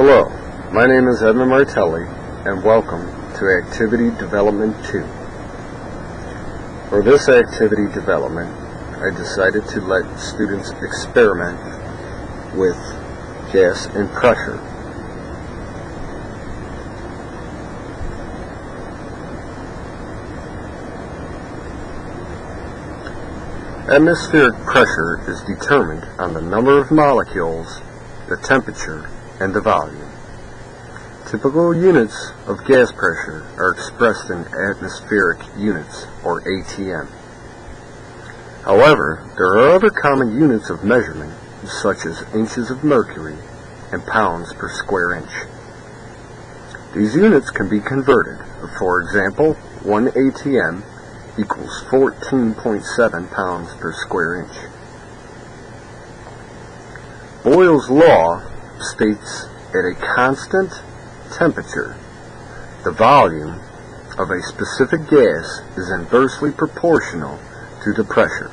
Hello, my name is Edmund Martelli, and welcome to Activity Development 2. For this activity development, I decided to let students experiment with gas and pressure. Atmospheric pressure is determined on the number of molecules, the temperature, and the volume. Typical units of gas pressure are expressed in atmospheric units, or ATM. However, there are other common units of measurement, such as inches of mercury and pounds per square inch. These units can be converted. For example, 1 ATM equals 14.7 pounds per square inch. Boyle's law states at a constant temperature, the volume of a specific gas is inversely proportional to the pressure.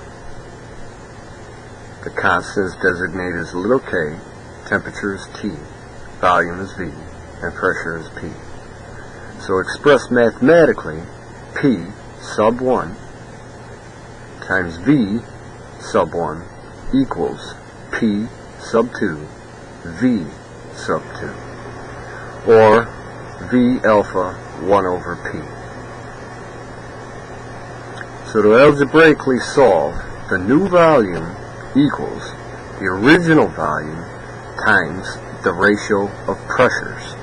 The constant is designated as little k, temperature is T, volume is V, and pressure is P. So expressed mathematically, P sub 1 times V sub 1 equals P sub 2 V sub 2, or V alpha 1 over P. So to algebraically solve, the new volume equals the original volume times the ratio of pressures.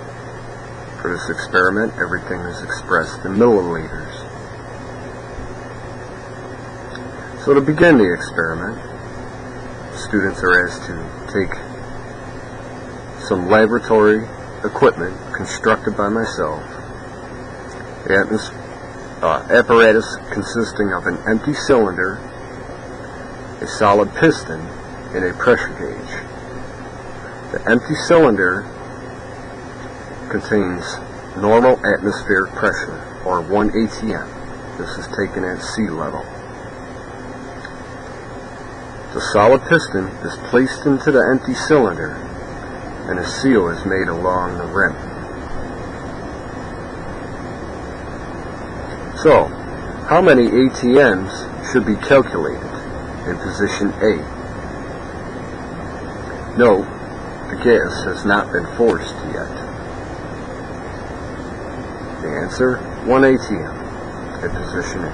For this experiment, everything is expressed in milliliters. So to begin the experiment, students are asked to take some laboratory equipment constructed by myself, apparatus consisting of an empty cylinder, a solid piston, and a pressure gauge. The empty cylinder contains normal atmospheric pressure, or 1 ATM. This is taken at sea level. The solid piston is placed into the empty cylinder, and a seal is made along the rim. So, how many ATMs should be calculated in position A? Note, the gas has not been forced yet. The answer, 1 ATM in position A.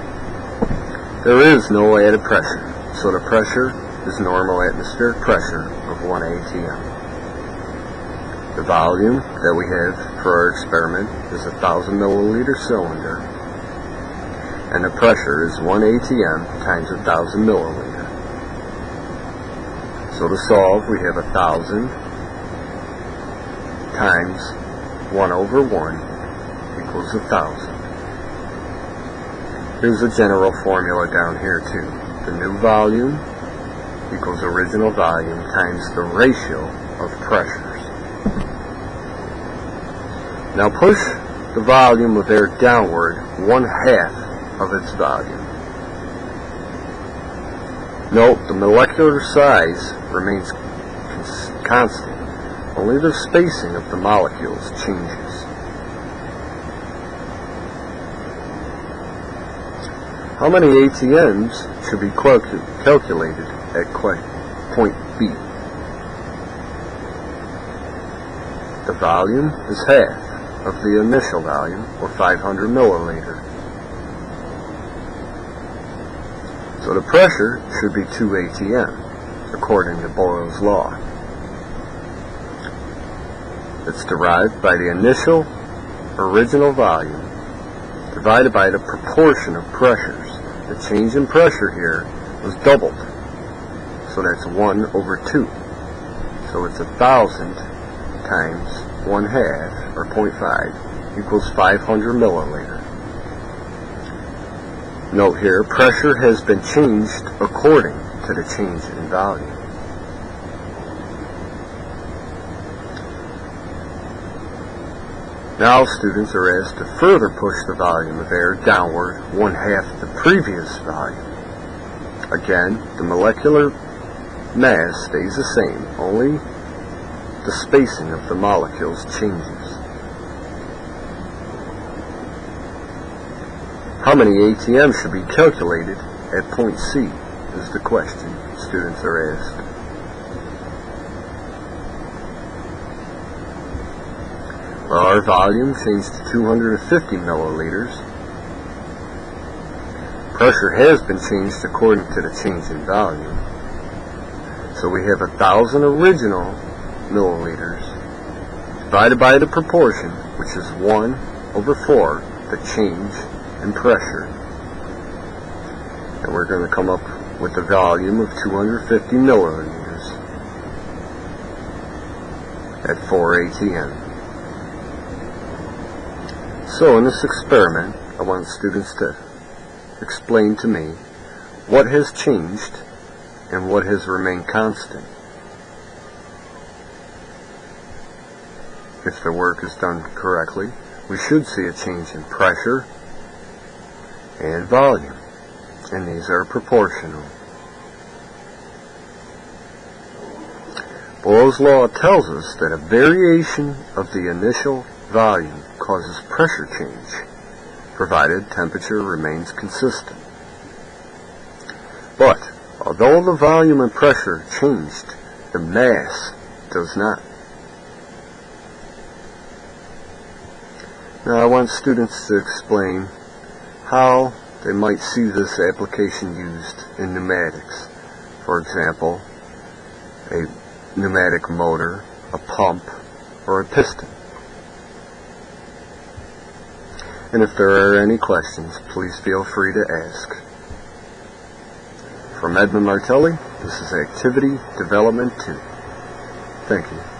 There is no added pressure, so the pressure is normal atmospheric pressure of 1 ATM. The volume that we have for our experiment is a 1,000 milliliter cylinder, and the pressure is 1 ATM times 1,000 milliliter. So to solve, we have 1,000 times 1 over 1 equals 1,000. Here's a general formula down here too. The new volume equals original volume times the ratio of pressures. Now push the volume of air downward 1/2 of its volume. Note, the molecular size remains constant. Only the spacing of the molecules changes. How many ATMs should be calculated at point B? The volume is half of the initial volume, or 500 milliliter. So the pressure should be 2 ATM, according to Boyle's law. It's derived by the initial original volume divided by the proportion of pressures. The change in pressure here was doubled, so that's 1 over 2. So it's 1,000 times 1/2, or 0.5, equals 500 milliliter. Note here, pressure has been changed according to the change in volume. Now students are asked to further push the volume of air downward 1/2 the previous volume. Again, the molecular mass stays the same, only the spacing of the molecules changes. How many ATMs should be calculated at point C is the question students are asked. Well, our volume changed to 250 milliliters. Pressure has been changed according to the change in volume. So we have 1,000 original milliliters divided by the proportion, which is 1/4, the change in pressure. And we're going to come up with a volume of 250 milliliters at 4 ATM. So in this experiment, I want students to explain to me what has changed and what has remained constant. If the work is done correctly, we should see a change in pressure and volume, and these are proportional. Boyle's law tells us that a variation of the initial volume causes pressure change, provided temperature remains consistent. But although the volume and pressure changed, the mass does not. Now I want students to explain how they might see this application used in pneumatics. For example, a pneumatic motor, a pump, or a piston. And if there are any questions, please feel free to ask. From Edmund Martelli, this is Activity Development 2. Thank you.